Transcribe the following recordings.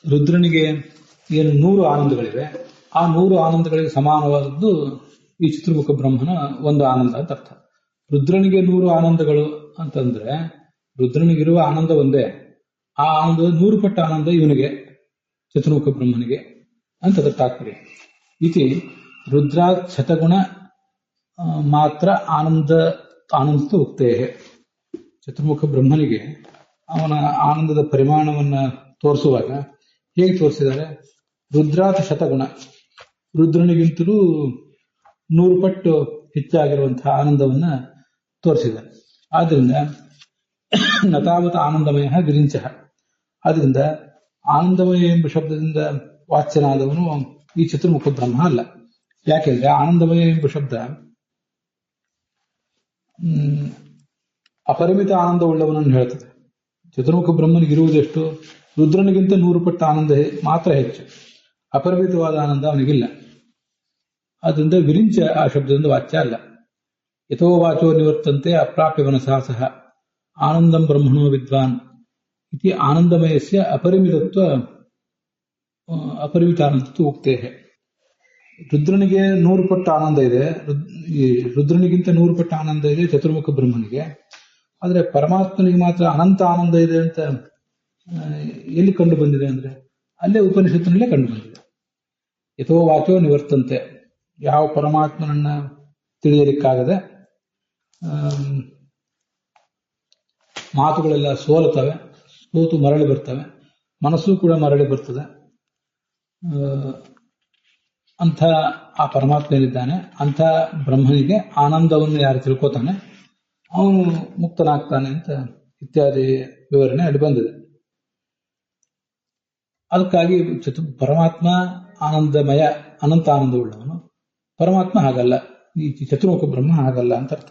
ರುದ್ರನಿಗೆ ಏನು 100 ಆನಂದಗಳಿವೆ, ಆ 100 ಆನಂದಗಳಿಗೆ ಸಮಾನವಾದದ್ದು ಈ ಚತುರ್ಮುಖ ಬ್ರಹ್ಮನ ಒಂದು ಆನಂದ ಅಂತ ಅರ್ಥ. ರುದ್ರನಿಗೆ 100 ಆನಂದಗಳು ಅಂತಂದ್ರೆ ರುದ್ರನಿಗಿರುವ ಆನಂದ ಒಂದೇ, ಆ ಆನಂದದ 100 ಪಟ್ಟ ಆನಂದ ಇವನಿಗೆ, ಚತುರ್ಮುಖ ಬ್ರಹ್ಮನಿಗೆ ಅಂತ ಅದರ ತಾತ್ಪರ್ಯ. ಇತಿ ರುದ್ರಾತ್ ಶತಗುಣ ಮಾತ್ರ ಆನಂದ ಉಕ್ತೇ. ಚತುರ್ಮುಖ ಬ್ರಹ್ಮನಿಗೆ ಅವನ ಆನಂದದ ಪರಿಮಾಣವನ್ನ ತೋರಿಸುವಾಗ ಹೇಗೆ ತೋರಿಸಿದ್ದಾರೆ? ರುದ್ರಾತ್ ಶತಗುಣ, ರುದ್ರನಿಗಿಂತಲೂ 100 ಪಟ್ಟು ಹೆಚ್ಚಾಗಿರುವಂತಹ ಆನಂದವನ್ನ ತೋರಿಸಿದ್ದಾರೆ. ಆದ್ರಿಂದ ನತಾವತ ಆನಂದಮಯ ವಿರಿಂಚ, ಆದ್ರಿಂದ ಆನಂದಮಯ ಎಂಬ ಶಬ್ದದಿಂದ ವಾಚ್ಯನಾದವನು ಈ ಚತುರ್ಮುಖ ಬ್ರಹ್ಮ ಅಲ್ಲ. ಯಾಕೆಂದ್ರೆ ಆನಂದಮಯ ಎಂಬ ಶಬ್ದ ಅಪರಿಮಿತ ಆನಂದವುಳ್ಳವನನ್ನು ಹೇಳ್ತದೆ. ಚತುರ್ಮುಖ ಬ್ರಹ್ಮನಿಗಿರುವುದೆಷ್ಟು? ರುದ್ರನಿಗಿಂತ 100 ಪಟ್ಟು ಆನಂದ ಮಾತ್ರ ಹೆಚ್ಚು, ಅಪರಿಮಿತವಾದ ಆನಂದ ಅವನಿಗಿಲ್ಲ. ಆದ್ದರಿಂದ ವಿರಿಂಚ ಆ ಶಬ್ದದಿಂದ ವಾಚ್ಯ ಅಲ್ಲ. ಯಥೋ ವಾಚೋ ನಿವರ್ತಂತೆ ಅಪ್ರಾಪ್ಯ ಮನಸಾ ಸಹ ಆನಂದಂ ಬ್ರಹ್ಮಣೋ ವಿದ್ವಾನ್ ಇತಿ ಆನಂದಮಯಸ್ಯ ಅಪರಿಮಿತಾನಂದತ್ವ ಉಕ್ತೇ. ರುದ್ರನಿಗೆ 100 ಪಟ್ಟು ಆನಂದ ಇದೆ, ರುದ್ರನಿಗಿಂತ 100 ಪಟ್ಟು ಆನಂದ ಇದೆ ಚತುರ್ಮುಖ ಬ್ರಹ್ಮನಿಗೆ. ಆದ್ರೆ ಪರಮಾತ್ಮನಿಗೆ ಮಾತ್ರ ಅನಂತ ಆನಂದ ಇದೆ ಅಂತ ಎಲ್ಲಿ ಕಂಡು ಬಂದಿದೆ ಅಂದ್ರೆ ಅಲ್ಲೇ ಉಪನಿಷತ್ತಿನಲ್ಲೇ ಕಂಡು ಬಂದಿದೆ. ಯಥೋ ವಾಚೋ ನಿವರ್ತಂತೆ, ಯಾವ ಪರಮಾತ್ಮನನ್ನ ತಿಳಿಯಲಿಕ್ಕಾಗದೆ ಮಾತುಗಳೆಲ್ಲ ಸೋತು ಮರಳಿ ಬರ್ತವೆ, ಮನಸ್ಸು ಕೂಡ ಮರಳಿ ಬರ್ತದೆ. ಅಂಥ ಆ ಪರಮಾತ್ಮ ಏನಿದ್ದಾನೆ ಅಂಥ ಬ್ರಹ್ಮನಿಗೆ ಆನಂದವನ್ನು ಯಾರು ತಿಳ್ಕೋತಾನೆ ಅವನು ಮುಕ್ತನಾಗ್ತಾನೆ ಅಂತ ಇತ್ಯಾದಿ ವಿವರಣೆ ಅಲ್ಲಿ ಬಂದಿದೆ. ಅದಕ್ಕಾಗಿ ಪರಮಾತ್ಮ ಆನಂದಮಯ, ಅನಂತ ಆನಂದವುಳ್ಳವನು. ಪರಮಾತ್ಮ ಹಾಗಲ್ಲ, ಈ ಚತುರ್ಮುಖ ಬ್ರಹ್ಮ ಹಾಗಲ್ಲ ಅಂತ ಅರ್ಥ.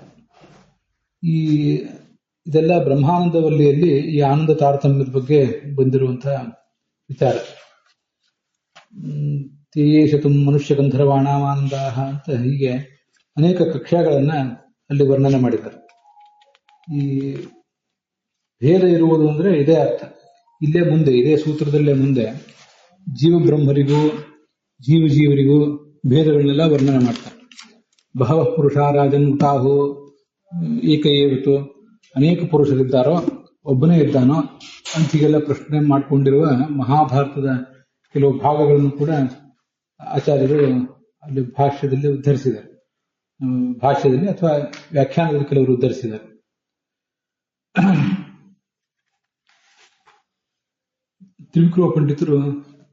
ಇದೆಲ್ಲ ಬ್ರಹ್ಮಾನಂದವಲ್ಲಿಯಲ್ಲಿ ಈ ಆನಂದ ತಾರತಮ್ಯದ ಬಗ್ಗೆ ಬಂದಿರುವಂತಹ ವಿಚಾರ. ತೇಷತು ಮನುಷ್ಯ ಗಂಧರ್ವಾಣಾನಂದ ಅಂತ ಹೀಗೆ ಅನೇಕ ಕಕ್ಷೆಗಳನ್ನ ಅಲ್ಲಿ ವರ್ಣನೆ ಮಾಡಿದ್ದಾರೆ. ಈ ಭೇದ ಇರುವುದು ಅಂದ್ರೆ ಇದೇ ಅರ್ಥ. ಇಲ್ಲೇ ಮುಂದೆ ಇದೇ ಸೂತ್ರದಲ್ಲೇ ಮುಂದೆ ಜೀವಬ್ರಹ್ಮರಿಗೂ ಜೀವರಿಗೂ ಭೇದಗಳನ್ನೆಲ್ಲ ವರ್ಣನೆ ಮಾಡ್ತಾರೆ. ಬಹವ ಪುರುಷ ರಾಜನ್ ಉಟಾಹು ಏಕಏವಿತು, ಅನೇಕ ಪುರುಷರಿದ್ದಾರೋ ಒಬ್ಬನೇ ಇದ್ದಾನೋ ಅಂತ ಹೀಗೆಲ್ಲ ಪ್ರಶ್ನೆ ಮಾಡಿಕೊಂಡಿರುವ ಮಹಾಭಾರತದ ಕೆಲವು ಭಾಗಗಳನ್ನು ಕೂಡ ಆಚಾರ್ಯರು ಅಲ್ಲಿ ಭಾಷ್ಯದಲ್ಲಿ ಉದ್ಧರಿಸಿದ್ದಾರೆ. ಭಾಷ್ಯದಲ್ಲಿ ಅಥವಾ ವ್ಯಾಖ್ಯಾನದಲ್ಲಿ ಕೆಲವರು ಉದ್ಧರಿಸಿದ್ದಾರೆ. ತ್ರಿವಿಕ್ರಮ ಪಂಡಿತರು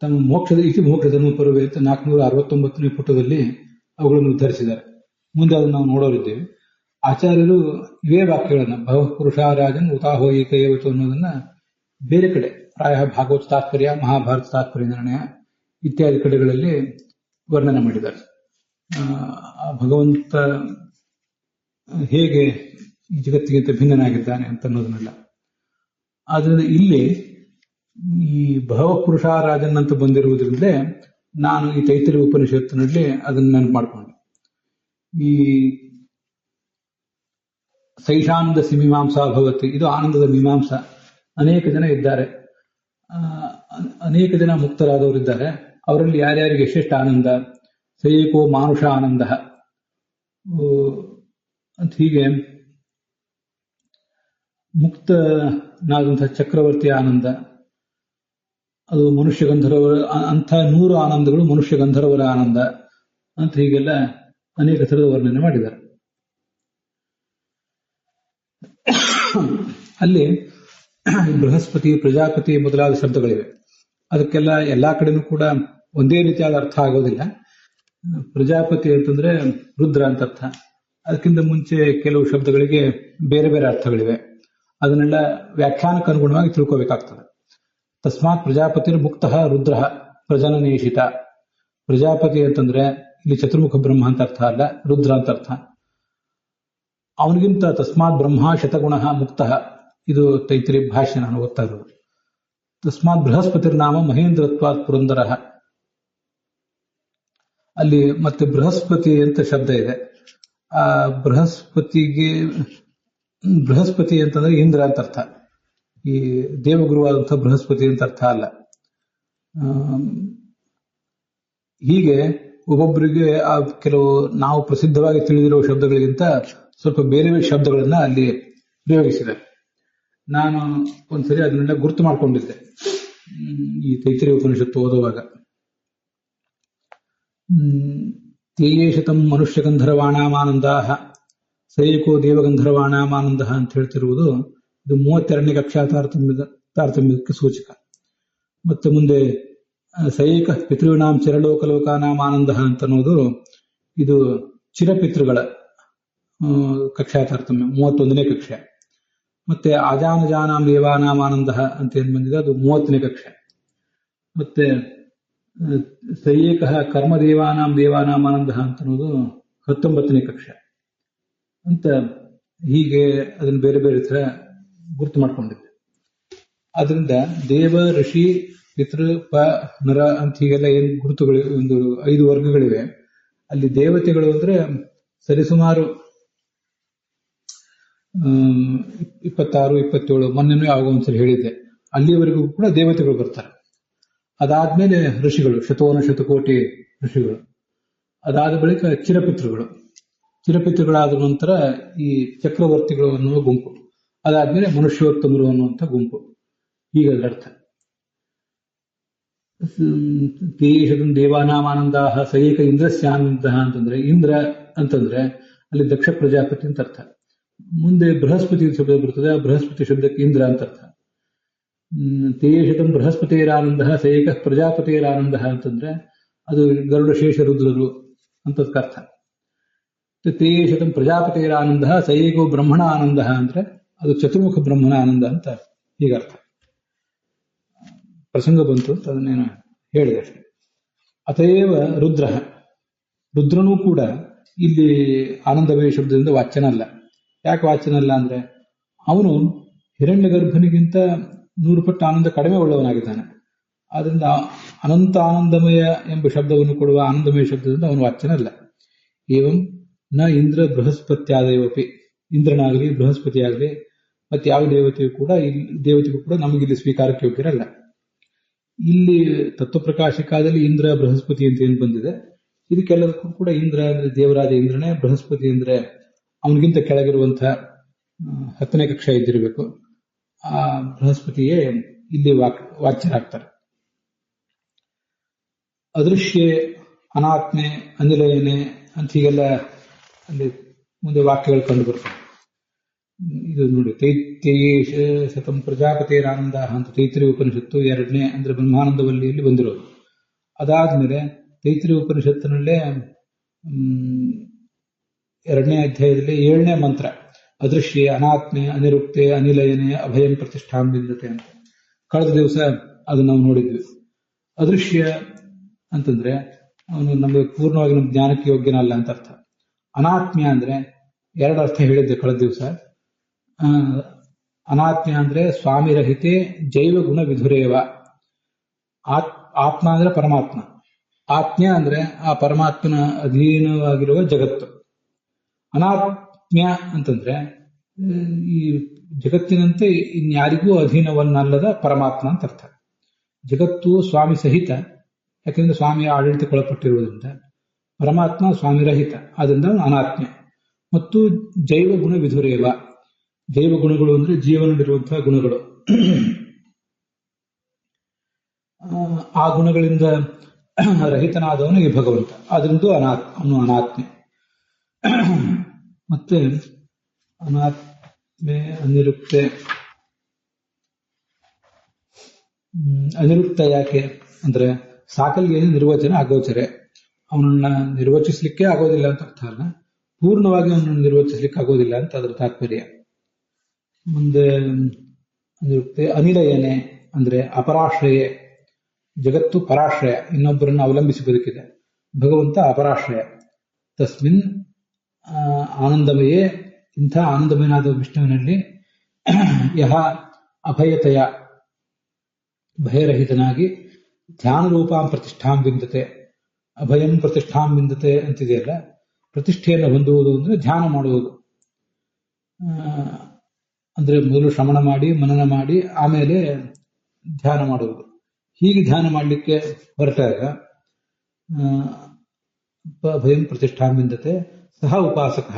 ತಮ್ಮ ಮೋಕ್ಷದ ಮೋಕ್ಷದನು ಪರ್ವೆ ಅಂತ 469ನೇ ಪುಟದಲ್ಲಿ ಅವುಗಳನ್ನು ಉದ್ಧರಿಸಿದ್ದಾರೆ. ಮುಂದೆ ಅದನ್ನು ನಾವು ನೋಡೋರಿದ್ದೇವೆ. ಆಚಾರ್ಯರು ಇವೇ ವಾಕ್ಯಗಳನ್ನ ಭವಪುರುಷ ರಾಜನ್ ಉತಾಹೋ ಏಕಏವತು ಅನ್ನೋದನ್ನ ಬೇರೆ ಕಡೆ ಪ್ರಾಯ ಭಾಗವತ ತಾತ್ಪರ್ಯ, ಮಹಾಭಾರತ ತಾತ್ಪರ್ಯ ನಿರ್ಣಯ ಇತ್ಯಾದಿ ಕಡೆಗಳಲ್ಲಿ ವರ್ಣನೆ ಮಾಡಿದ್ದಾರೆ. ಭಗವಂತ ಹೇಗೆ ಈ ಜಗತ್ತಿಗಿಂತ ಭಿನ್ನನಾಗಿದ್ದಾನೆ ಅಂತ ಅನ್ನೋದನ್ನೆಲ್ಲ. ಆದ್ರಿಂದ ಇಲ್ಲಿ ಈ ಭವಪುರುಷ ರಾಜನ್ ಅಂತ ಬಂದಿರುವುದರಿಂದಲೇ ನಾನು ಈ ತೈತರಿಯ ಉಪನಿಷತ್ತಿನಲ್ಲಿ ಅದನ್ನು ನೆನಪು ಮಾಡಿಕೊಂಡೆ. ಈ ಸೈಷಾನಂದ ಮೀಮಾಂಸಾ ಭವತಿ, ಇದು ಆನಂದದ ಮೀಮಾಂಸ. ಅನೇಕ ಜನ ಇದ್ದಾರೆ, ಅನೇಕ ಜನ ಮುಕ್ತರಾದವರಿದ್ದಾರೆ. ಅವರಲ್ಲಿ ಯಾರ್ಯಾರಿಗೆ ಎಷ್ಟೆಷ್ಟು ಆನಂದ, ಸೈಕೋ ಮಾನುಷ ಆನಂದ ಅಂತ ಹೀಗೆ ಮುಕ್ತನಾದಂತಹ ಚಕ್ರವರ್ತಿ ಆನಂದ, ಅದು ಮನುಷ್ಯ ಗಂಧರ್ವರ ಅಂಥ 100 ಆನಂದಗಳು ಮನುಷ್ಯ ಗಂಧರ್ವರ ಆನಂದ ಅಂತ ಹೀಗೆಲ್ಲ ಅನೇಕ ಥರದ ವರ್ಣನೆ ಮಾಡಿದ್ದಾರೆ. ಅಲ್ಲಿ ಬೃಹಸ್ಪತಿ, ಪ್ರಜಾಪತಿ ಮೊದಲಾದ ಶಬ್ದಗಳಿವೆ. ಅದಕ್ಕೆಲ್ಲ ಎಲ್ಲಾ ಕಡೆನೂ ಕೂಡ ಒಂದೇ ರೀತಿಯಾದ ಅರ್ಥ ಆಗೋದಿಲ್ಲ. ಪ್ರಜಾಪತಿ ಅಂತಂದ್ರೆ ರುದ್ರ ಅಂತ ಅರ್ಥ. ಅದಕ್ಕಿಂತ ಮುಂಚೆ ಕೆಲವು ಶಬ್ದಗಳಿಗೆ ಬೇರೆ ಬೇರೆ ಅರ್ಥಗಳಿವೆ. ಅದನ್ನೆಲ್ಲ ವ್ಯಾಖ್ಯಾನಕ್ಕೆ ಅನುಗುಣವಾಗಿ ತಿಳ್ಕೋಬೇಕಾಗ್ತದೆ. ತಸ್ಮಾತ್ ಪ್ರಜಾಪತಿ ಮುಕ್ತ ರುದ್ರ ಪ್ರಜನನೇಷಿತ. ಪ್ರಜಾಪತಿ ಅಂತಂದ್ರೆ ಇಲ್ಲಿ ಚತುರ್ಮುಖ ಬ್ರಹ್ಮ ಅಂತ ಅರ್ಥ ಅಲ್ಲ, ರುದ್ರ ಅಂತ ಅರ್ಥ. ಅವನಿಗಿಂತ ತಸ್ಮಾತ್ ಬ್ರಹ್ಮ ಶತಗುಣ ಮುಕ್ತ, ಇದು ತೈತ್ರಿ ಭಾಷ್ಯ ನಾನು ಓದ್ತಾ ಇರೋದು. ತಸ್ಮಾತ್ ಬೃಹಸ್ಪತಿರ್ನಾಮ ಮಹೇಂದ್ರತ್ವಾತ್ ಪುರಂದರ. ಅಲ್ಲಿ ಮತ್ತೆ ಬೃಹಸ್ಪತಿ ಅಂತ ಶಬ್ದ ಇದೆ. ಆ ಬೃಹಸ್ಪತಿ ಅಂತಂದ್ರೆ ಇಂದ್ರ ಅಂತ ಅರ್ಥ. ಈ ದೇವಗುರುವಾದಂತಹ ಬೃಹಸ್ಪತಿ ಅಂತ ಅರ್ಥ ಅಲ್ಲ. ಹೀಗೆ ಒಬ್ಬೊಬ್ಬರಿಗೆ ಕೆಲವು ನಾವು ಪ್ರಸಿದ್ಧವಾಗಿ ತಿಳಿದಿರುವ ಶಬ್ದಗಳಿಗಿಂತ ಸ್ವಲ್ಪ ಬೇರೆ ಬೇರೆ ಶಬ್ದಗಳನ್ನ ಅಲ್ಲಿ ಪ್ರಯೋಗಿಸಿದೆ. ನಾನು ಒಂದ್ಸರಿ ಅದನ್ನೆಲ್ಲ ಗುರುತು ಮಾಡಿಕೊಂಡಿದ್ದೆ ಈ ತೈತ್ರಿಯ ಉಪನಿಷತ್ತು ಓದುವಾಗ. ತೇಯೇಶತಂ ಮನುಷ್ಯ ಗಂಧರ್ವಾಣಾಮಾನಂದ ಸೈಕೋ ದೇವಗಂಧರ್ವಾಣಾಮಾನಂದ ಅಂತ ಹೇಳ್ತಿರುವುದು ಇದು 32ನೇ ಕಕ್ಷಾ ತಾರತಮ್ಯಕ್ಕೆ ಸೂಚಕ. ಮತ್ತೆ ಮುಂದೆ ಸೈಕ ಪಿತೃಣಾಂ ಚಿರಲೋಕಲೋಕಾನಾಂ ಆನಂದ ಅಂತ ಅನ್ನೋದು ಇದು ಚಿರಪಿತೃಗಳ ಕಕ್ಷಾ ತಾರತಮ್ಯ 31ನೇ ಕಕ್ಷೆ. ಮತ್ತೆ ಅಜಾನಜಾನಾಂ ದೇವಾನಾಂ ಆನಂದ ಅಂತ ಏನ್ ಬಂದಿದೆ ಅದು 30ನೇ ಕಕ್ಷೆ. ಮತ್ತೆ ಸೈಕ ಕರ್ಮದೇವಾನಾಂ ದೇವಾನಾಂ ಆನಂದ ಅಂತ ಅನ್ನೋದು 19ನೇ ಕಕ್ಷೆ ಅಂತ. ಹೀಗೆ ಅದನ್ನ ಬೇರೆ ಬೇರೆ ತರ ಗುರುತು ಮಾಡ್ಕೊಂಡಿದ್ದೆ. ಅದರಿಂದ ದೇವ, ಋಷಿ, ಪಿತೃ, ಪ, ನರ ಅಂತ ಹೀಗೆಲ್ಲ ಏನ್ ಗುರುತುಗಳು ಒಂದು 5 ವರ್ಗಗಳಿವೆ. ಅಲ್ಲಿ ದೇವತೆಗಳು ಅಂದ್ರೆ ಸರಿಸುಮಾರು 26, 27 ಮೊನ್ನೆನೂ ಯಾವಾಗ ಒಂದ್ಸರಿ ಹೇಳಿದ್ದೆ. ಅಲ್ಲಿವರೆಗೂ ಕೂಡ ದೇವತೆಗಳು ಬರ್ತಾರೆ. ಅದಾದ್ಮೇಲೆ ಋಷಿಗಳು, ಶತಕೋಟಿ ಋಷಿಗಳು. ಅದಾದ ಬಳಿಕ ಚಿರಪಿತೃಗಳು. ಚಿರಪಿತೃಗಳಾದ ನಂತರ ಈ ಚಕ್ರವರ್ತಿಗಳು ಅನ್ನುವ ಗುಂಪು. ಅದಾದ್ಮೇಲೆ ಮನುಷ್ಯೋತ್ತಮರು ಅನ್ನುವಂಥ ಗುಂಪು. ಹೀಗೆ ಅರ್ಥ. ತೇಷದಂ ದೇವಾನಾಮಾನಂದ ಸೈಕ ಇಂದ್ರಸ್ಯಾನಂದ ಅಂತಂದ್ರೆ ಇಂದ್ರ ಅಂತಂದ್ರೆ ಅಲ್ಲಿ ದಕ್ಷ ಪ್ರಜಾಪತಿ ಅಂತ ಅರ್ಥ. ಮುಂದೆ ಬೃಹಸ್ಪತಿ ಶಬ್ದ ಬರ್ತದೆ. ಆ ಬೃಹಸ್ಪತಿ ಶಬ್ದಕ್ಕೆ ಇಂದ್ರ ಅಂತ ಅರ್ಥ. ತೇಷದಂ ಬೃಹಸ್ಪತಿಯರಾನಂದ ಸೈಕ ಪ್ರಜಾಪತಿಯರಾನಂದ ಅಂತಂದ್ರೆ ಅದು ಗರುಡ ಶೇಷ ರುದ್ರರು ಅಂತ ಅರ್ಥ. ತೇಷದಂ ಪ್ರಜಾಪತಿಯರಾನಂದ ಸೈಕೋ ಬ್ರಹ್ಮಣ ಆನಂದ ಅಂದ್ರೆ ಅದು ಚತುರ್ಮುಖ ಬ್ರಹ್ಮಣ ಆನಂದ ಅಂತ ಹೀಗರ್ಥ. ಪ್ರಸಂಗ ಬಂತು ಅಂತ ಅದನ್ನೇನು ಹೇಳಿದೆ ಅಷ್ಟೇ. ಅತಯೇವ ರುದ್ರ, ರುದ್ರನೂ ಕೂಡ ಇಲ್ಲಿ ಆನಂದಮಯ ಶಬ್ದದಿಂದ ವಾಚ್ಯನಲ್ಲ. ಯಾಕೆ ವಾಚ್ಯನಲ್ಲ ಅಂದ್ರೆ ಅವನು ಹಿರಣ್ಯ ಗರ್ಭನಿಗಿಂತ 100 ಪಟ್ಟು ಆನಂದ ಕಡಿಮೆ ಉಳ್ಳವನಾಗಿದ್ದಾನೆ. ಆದ್ರಿಂದ ಅನಂತ ಆನಂದಮಯ ಎಂಬ ಶಬ್ದವನ್ನು ಕೊಡುವ ಆನಂದಮಯ ಶಬ್ದದಿಂದ ಅವನು ವಾಚ್ಯನಲ್ಲ. ಏವಂ ನ ಇಂದ್ರ ಬೃಹಸ್ಪತ್ಯಾದಯವಪಿ, ಇಂದ್ರನಾಗಲಿ ಬೃಹಸ್ಪತಿಯಾಗಲಿ ಮತ್ತೆ ಯಾವ ದೇವತೆಗೂ ಕೂಡ ನಮಗಿಲ್ಲಿ ಸ್ವೀಕಾರಕ್ಕೆ ಯೋಗ್ಯರಲ್ಲ. ಇಲ್ಲಿ ತತ್ವಪ್ರಕಾಶಿಕಾದಲ್ಲಿ ಇಂದ್ರ ಬೃಹಸ್ಪತಿ ಅಂತ ಏನ್ ಬಂದಿದೆ, ಇದಕ್ಕೆಲ್ಲದಕ್ಕೂ ಕೂಡ ಇಂದ್ರ ಅಂದ್ರೆ ದೇವರಾಜ ಇಂದ್ರನೇ, ಬೃಹಸ್ಪತಿ ಅಂದ್ರೆ ಅವನಿಗಿಂತ ಕೆಳಗಿರುವಂತಹ 10ನೇ ಕಕ್ಷೆ ಇದ್ದಿರಬೇಕು. ಆ ಬೃಹಸ್ಪತಿಯೇ ಇಲ್ಲಿ ವಾಚ್ಯರಾಗ್ತಾರೆ. ಅದೃಶ್ಯ, ಅನಾತ್ಮೆ, ಅನಿಲಯನೆ ಅಂತ ಹೀಗೆಲ್ಲ ಅಲ್ಲಿ ಮುಂದೆ ವಾಕ್ಯಗಳು ಕಂಡು ಬರ್ತವೆ. ಇದು ನೋಡಿ, ತೈತ್ಯೇಶ ಶತಂ ಪ್ರಜಾಪತಿರಾನಂದ ಅಂತ ತೈತ್ರಿಯ ಉಪನಿಷತ್ತು 2ನೇ ಅಂದ್ರೆ ಬ್ರಹ್ಮಾನಂದವಲ್ಲಿಯಲ್ಲಿ ಬಂದಿರೋದು. ಅದಾದ್ಮೇಲೆ ತೈತ್ರಿಯ ಉಪನಿಷತ್ತಿನಲ್ಲೇ 2ನೇ ಅಧ್ಯಾಯದಲ್ಲಿ 7ನೇ ಮಂತ್ರ ಅದೃಶ್ಯ, ಅನಾತ್ಮೆ, ಅನಿರುಕ್ತೆ, ಅನಿಲಯನೆ, ಅಭಯಂ ಪ್ರತಿಷ್ಠಾಂ ಬಿಂದತೆ ಅಂತ. ಕಳೆದ ದಿವಸ ಅದನ್ನ ನಾವು ನೋಡಿದ್ವಿ. ಅದೃಶ್ಯ ಅಂತಂದ್ರೆ ಅವನು ನಮಗೆ ಪೂರ್ಣವಾಗಿ ನಮ್ಮ ಜ್ಞಾನಕ್ಕೆ ಯೋಗ್ಯನಲ್ಲ ಅಂತ ಅರ್ಥ. ಅನಾತ್ಮ್ಯ ಅಂದ್ರೆ 2 ಅರ್ಥ ಹೇಳಿದ್ದೆ ಕಳೆದ ದಿವಸ. ಅನಾತ್ಮ್ಯ ಅಂದ್ರೆ ಸ್ವಾಮಿರಹಿತೆ ಜೈವ ಗುಣ ವಿಧುರೇವ. ಆತ್ಮ ಅಂದ್ರೆ ಪರಮಾತ್ಮ. ಆತ್ಮ್ಯ ಅಂದ್ರೆ ಆ ಪರಮಾತ್ಮನ ಅಧೀನವಾಗಿರುವ ಜಗತ್ತು. ಅನಾತ್ಮ್ಯ ಅಂತಂದ್ರೆ ಈ ಜಗತ್ತಿನಂತೆ ಇನ್ಯಾರಿಗೂ ಅಧೀನವನ್ನಲ್ಲದ ಪರಮಾತ್ಮ ಅಂತ ಅರ್ಥ. ಜಗತ್ತು ಸ್ವಾಮಿ ಸಹಿತ, ಯಾಕೆಂದ್ರೆ ಸ್ವಾಮಿಯ ಆಡಳಿತಕ್ಕೊಳಪಟ್ಟಿರುವುದರಿಂದ. ಪರಮಾತ್ಮ ಸ್ವಾಮಿರಹಿತ, ಆದ್ರಿಂದ ಅನಾತ್ಮ್ಯ. ಮತ್ತು ಜೈವ ಗುಣ ವಿಧುರೇವ. ಜೈವ ಗುಣಗಳು ಅಂದ್ರೆ ಜೀವನದಲ್ಲಿರುವಂತಹ ಗುಣಗಳು. ಆ ಗುಣಗಳಿಂದ ರಹಿತನಾದವನು ಈ ಭಗವಂತ. ಆದ್ರಿಂದ ಅವನು ಅನಾತ್ಮೆ. ಮತ್ತೆ ಅನಾತ್ಮೆ, ಅನಿರುಕ್ತೆ. ಅನಿರುಕ್ತ ಯಾಕೆ ಅಂದ್ರೆ ಸಾಕಲ್ಯ ನಿರ್ವಚನ ಅಗೋಚರೆ. ಅವನನ್ನ ನಿರ್ವಚಿಸ್ಲಿಕ್ಕೆ ಆಗೋದಿಲ್ಲ ಅಂತ ಅರ್ಥ ಅಲ್ಲ, ಪೂರ್ಣವಾಗಿ ಅವನನ್ನು ನಿರ್ವಚಿಸ್ಲಿಕ್ಕೆ ಆಗೋದಿಲ್ಲ ಅಂತ ಅದರ ತಾತ್ಪರ್ಯ. ಮುಂದೆ ಅನಿರುಕ್ತೆ. ಅನಿಲಯನೆ ಅಂದ್ರೆ ಅಪರಾಶ್ರಯ. ಜಗತ್ತು ಪರಾಶ್ರಯ, ಇನ್ನೊಬ್ಬರನ್ನು ಅವಲಂಬಿಸಿ ಬದುಕಿದೆ. ಭಗವಂತ ಅಪರಾಶ್ರಯ. ತಸ್ಮಿನ್ ಆನಂದಮಯೇ, ಇಂಥ ಆನಂದಮಯನಾದ ವಿಷ್ಣುವಿನಲ್ಲಿ ಯಹ ಅಭಯತೆಯ, ಭಯರಹಿತನಾಗಿ ಧ್ಯಾನ ರೂಪಾಂ ಪ್ರತಿಷ್ಠಾಂ ಬಿಂದತೆ. ಅಭಯಂ ಪ್ರತಿಷ್ಠಾಂ ಬಿಂದತೆ ಅಂತಿದೆಯಲ್ಲ, ಪ್ರತಿಷ್ಠೆಯನ್ನು ಹೊಂದುವುದು ಅಂದ್ರೆ ಧ್ಯಾನ ಮಾಡುವುದು. ಅಂದ್ರೆ ಮೊದಲು ಶ್ರವಣ ಮಾಡಿ, ಮನನ ಮಾಡಿ, ಆಮೇಲೆ ಧ್ಯಾನ ಮಾಡುವುದು. ಹೀಗೆ ಧ್ಯಾನ ಮಾಡಲಿಕ್ಕೆ ಹೊರಟಾಗ ಭಯಂ ಪ್ರತಿಷ್ಠಾಂಬಿಂದತೆ ಸಹ ಉಪಾಸಕ,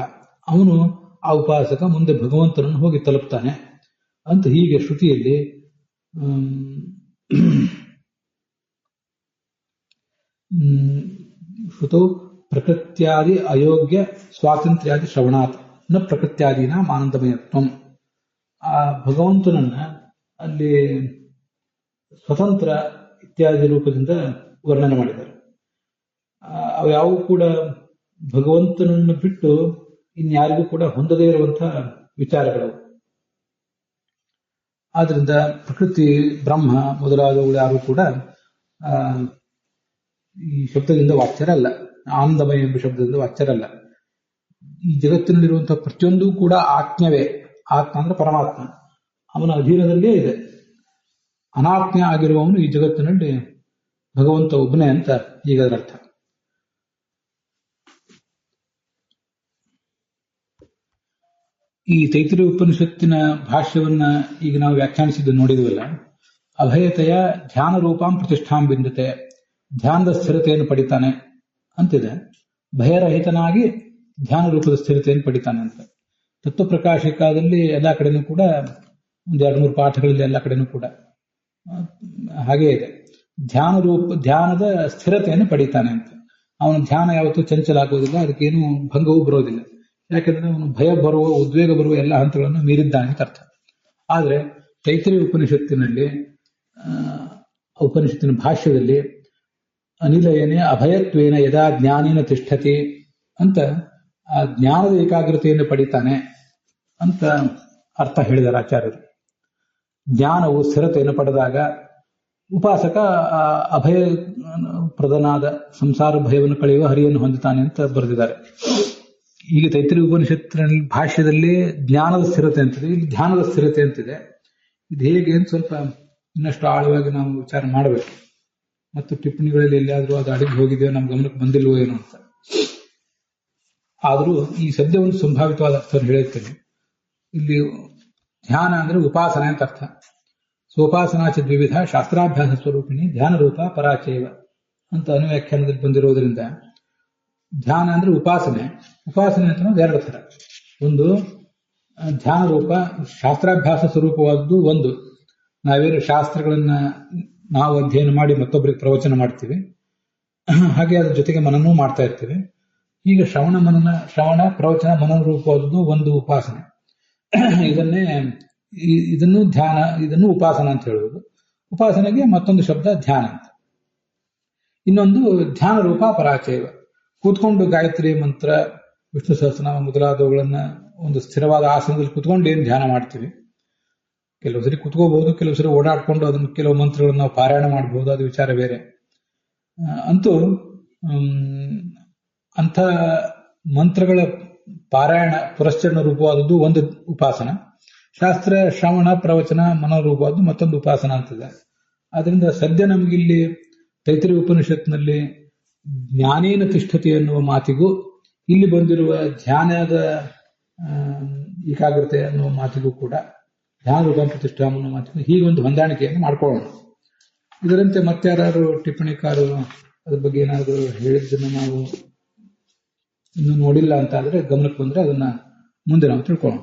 ಅವನು ಆ ಉಪಾಸಕ ಮುಂದೆ ಭಗವಂತನನ್ನು ಹೋಗಿ ತಲುಪ್ತಾನೆ ಅಂತ ಹೀಗೆ ಶ್ರುತಿಯಲ್ಲಿ ಶ್ರುತೌ ಪ್ರಕೃತ್ಯಾದಿ ಅಯೋಗ್ಯ ಸ್ವಾತಂತ್ರ್ಯಾದಿ ಶ್ರವಣಾತ್ ನ ಪ್ರಕೃತ್ಯಾದಿನ ಆನಂದಮಯತ್ವಂ. ಆ ಭಗವಂತನನ್ನ ಅಲ್ಲಿ ಸ್ವತಂತ್ರ ಇತ್ಯಾದಿ ರೂಪದಿಂದ ವರ್ಣನೆ ಮಾಡಿದ್ದಾರೆ. ಅವ್ಯಾವು ಕೂಡ ಭಗವಂತನನ್ನು ಬಿಟ್ಟು ಇನ್ಯಾರಿಗೂ ಕೂಡ ಹೊಂದದೇ ಇರುವಂತಹ ವಿಚಾರಗಳು. ಆದ್ರಿಂದ ಪ್ರಕೃತಿ, ಬ್ರಹ್ಮ ಮೊದಲಾದವುಗಳು ಯಾರು ಕೂಡ ಈ ಶಬ್ದದಿಂದ ವಾಚ್ಯರಲ್ಲ, ಆನಂದಮಯ ಎಂಬ ಶಬ್ದದಿಂದ ವಾಚ್ಯರಲ್ಲ. ಈ ಜಗತ್ತಿನಲ್ಲಿರುವಂತಹ ಪ್ರತಿಯೊಂದು ಕೂಡ ಆಜ್ಞವೇ. ಆತ್ಮ ಅಂದ್ರೆ ಪರಮಾತ್ಮ, ಅವನ ಅಧೀನದಲ್ಲೇ ಇದೆ. ಅನಾಜ್ಞೆ ಆಗಿರುವವನು ಈ ಜಗತ್ತಿನಲ್ಲಿ ಭಗವಂತ ಒಬ್ಬನೇ ಅಂತ ಈಗ ಅದರ ಅರ್ಥ. ಈ ತೈತ್ರಿಯ ಉಪನಿಷತ್ತಿನ ಭಾಷ್ಯವನ್ನ ಈಗ ನಾವು ವ್ಯಾಖ್ಯಾನಿಸಿದ್ದು ನೋಡಿದ್ವಲ್ಲ, ಅಭಯತೆಯ ಧ್ಯಾನ ರೂಪಾಂ ಪ್ರತಿಷ್ಠಾಂ ಬಿಂದತೆ, ಧ್ಯಾನದ ಸ್ಥಿರತೆಯನ್ನು ಪಡಿತಾನೆ ಅಂತಿದೆ. ಭಯರಹಿತನಾಗಿ ಧ್ಯಾನ ರೂಪದ ಸ್ಥಿರತೆಯನ್ನು ಪಡಿತಾನೆ ಅಂತ. ತತ್ವಪ್ರಕಾಶಿಕಾದಲ್ಲಿ ಎಲ್ಲ ಕಡೆನೂ ಕೂಡ ಒಂದು 2-3 ಪಾಠಗಳಲ್ಲಿ ಎಲ್ಲ ಕಡೆನೂ ಕೂಡ ಹಾಗೇ ಇದೆ. ಧ್ಯಾನದ ಸ್ಥಿರತೆಯನ್ನು ಪಡಿತಾನೆ ಅಂತ. ಅವನ ಧ್ಯಾನ ಯಾವತ್ತೂ ಚಂಚಲ ಆಗೋದಿಲ್ಲ, ಅದಕ್ಕೇನು ಭಂಗವೂ ಬರೋದಿಲ್ಲ. ಯಾಕೆಂದ್ರೆ ಅವನು ಭಯ ಬರುವ, ಉದ್ವೇಗ ಬರುವ ಎಲ್ಲ ಹಂತಗಳನ್ನು ಮೀರಿದ್ದಾನೆ ಅಂತ ಅರ್ಥ. ಆದ್ರೆ ತೈತ್ರಿಯ ಉಪನಿಷತ್ತಿನ ಭಾಷ್ಯದಲ್ಲಿ ಅನಿಲಯನೇ ಅಭಯತ್ವೇನ ಯದಾ ಜ್ಞಾನೇನ ತಿಷ್ಠತಿ ಅಂತ ಆ ಜ್ಞಾನದ ಏಕಾಗ್ರತೆಯನ್ನು ಪಡಿತಾನೆ ಅಂತ ಅರ್ಥ ಹೇಳಿದ್ದಾರೆ ಆಚಾರ್ಯರು. ಜ್ಞಾನವು ಸ್ಥಿರತೆಯನ್ನು ಪಡೆದಾಗ ಉಪಾಸಕ ಅಭಯ ಪ್ರದನಾದ ಸಂಸಾರ ಭಯವನ್ನು ಕಳೆಯುವ ಹರಿಯನ್ನು ಹೊಂದುತ್ತಾನೆ ಅಂತ ಬರೆದಿದ್ದಾರೆ. ಈಗ ತೈತ್ರಿಯ ಉಪನಿಷತ್ತಿನ ಭಾಷ್ಯದಲ್ಲಿ ಜ್ಞಾನದ ಸ್ಥಿರತೆ ಅಂತಿದೆ, ಇಲ್ಲಿ ಧ್ಯಾನದ ಸ್ಥಿರತೆ ಅಂತಿದೆ. ಇದು ಹೇಗೆ ಅಂತ ಸ್ವಲ್ಪ ಇನ್ನಷ್ಟು ಆಳವಾಗಿ ನಾವು ವಿಚಾರ ಮಾಡಬೇಕು. ಮತ್ತು ಟಿಪ್ಪಣಿಗಳಲ್ಲಿ ಎಲ್ಲಿಯಾದರೂ ಅದು ಅಡಿಗೆ ಹೋಗಿದೆಯೋ ನಮ್ಮ ಗಮನಕ್ಕೆ ಬಂದಿಲ್ವೋ ಏನೋ ಅಂತ. ಆದರೂ ಈ ಸದ್ಯ ಒಂದು ಸಂಭಾವಿತವಾದ ಅರ್ಥ ಹೇಳುತ್ತೇನೆ. ಇಲ್ಲಿ ಧ್ಯಾನ ಅಂದ್ರೆ ಉಪಾಸನೆ ಅಂತ ಅರ್ಥ. ಸ್ವೋಪಾಸನಾಚ ದ್ವಿವಿಧ ಶಾಸ್ತ್ರಾಭ್ಯಾಸ ಸ್ವರೂಪಿಣಿ ಧ್ಯಾನ ರೂಪ ಪರಾಚೈವ ಅಂತ ಅನುವ್ಯಾಖ್ಯಾನದಲ್ಲಿ ಬಂದಿರೋದ್ರಿಂದ ಧ್ಯಾನ ಅಂದ್ರೆ ಉಪಾಸನೆ. ಉಪಾಸನೆ ಅಂತ ಎರಡು ಥರ. ಒಂದು ಧ್ಯಾನ ರೂಪ ಶಾಸ್ತ್ರಾಭ್ಯಾಸ ಸ್ವರೂಪವಾದ್ದು. ಒಂದು ನಾವೇನು ಶಾಸ್ತ್ರಗಳನ್ನ ನಾವು ಅಧ್ಯಯನ ಮಾಡಿ ಮತ್ತೊಬ್ಬರಿಗೆ ಪ್ರವಚನ ಮಾಡ್ತೀವಿ, ಹಾಗೆ ಅದ್ರ ಜೊತೆಗೆ ಮನನೂ ಮಾಡ್ತಾ ಇರ್ತೀವಿ. ಈಗ ಶ್ರವಣ ಪ್ರವಚನ ಮನನ ರೂಪವಾದದ್ದು ಒಂದು ಉಪಾಸನೆ. ಇದನ್ನು ಧ್ಯಾನ, ಇದನ್ನು ಉಪಾಸನ ಅಂತ ಹೇಳುವುದು. ಉಪಾಸನೆಗೆ ಮತ್ತೊಂದು ಶಬ್ದ ಧ್ಯಾನ ಅಂತ. ಇನ್ನೊಂದು ಧ್ಯಾನ ರೂಪ ಪರಾಚೈವ. ಕೂತ್ಕೊಂಡು ಗಾಯತ್ರಿ ಮಂತ್ರ, ವಿಷ್ಣು ಸಹಸ್ರನಾಮ ಮೊದಲಾದವುಗಳನ್ನ ಒಂದು ಸ್ಥಿರವಾದ ಆಸನದಲ್ಲಿ ಕೂತ್ಕೊಂಡು ಏನು ಧ್ಯಾನ ಮಾಡ್ತೀವಿ. ಕೆಲವು ಸರಿ ಕುತ್ಕೋಬಹುದು, ಕೆಲವು ಸರಿ ಓಡಾಡ್ಕೊಂಡು ಅದನ್ನು ಕೆಲವು ಮಂತ್ರಗಳನ್ನು ನಾವು ಪಾರಾಯಣ ಮಾಡಬಹುದು, ಅದು ವಿಚಾರ ಬೇರೆ. ಅಂತೂ ಅಂಥ ಮಂತ್ರಗಳ ಪಾರಾಯಣ ಪುರಶ್ಚರಣ ರೂಪವಾದದ್ದು ಒಂದು ಉಪಾಸನ. ಶಾಸ್ತ್ರ ಶ್ರವಣ ಪ್ರವಚನ ಮನೋರೂಪವಾದ್ದು ಮತ್ತೊಂದು ಉಪಾಸನ ಅಂತಿದೆ. ಆದ್ರಿಂದ ಸದ್ಯ ನಮಗಿಲ್ಲಿ ತೈತ್ರಿಯ ಉಪನಿಷತ್ನಲ್ಲಿ ಜ್ಞಾನೇನ ತಿಷ್ಠತಿ ಎನ್ನುವ ಮಾತಿಗೂ ಇಲ್ಲಿ ಬಂದಿರುವ ಧ್ಯಾನದ ಏಕಾಗ್ರತೆ ಅನ್ನುವ ಮಾತಿಗೂ ಕೂಡ ಧ್ಯಾನ ರೂಪ ಪ್ರತಿಷ್ಠಾ ಅನ್ನೋ ಮಾತಿಗೂ ಹೀಗೊಂದು ಹೊಂದಾಣಿಕೆಯನ್ನು ಮಾಡ್ಕೊಳ್ಳೋಣ. ಇದರಂತೆ ಮತ್ತಾರು ಟಿಪ್ಪಣಿಕಾರರು ಅದ್ರ ಬಗ್ಗೆ ಏನಾದರೂ ಹೇಳಿದ್ದನ್ನು ನಾವು ಇನ್ನೂ ನೋಡಿಲ್ಲ ಅಂತ ಆದ್ರೆ ಗಮನಕ್ಕೆ ಬಂದ್ರೆ ಅದನ್ನ ಮುಂದೆ ನಾವು ತಿಳ್ಕೊಳ್ಳೋಣ.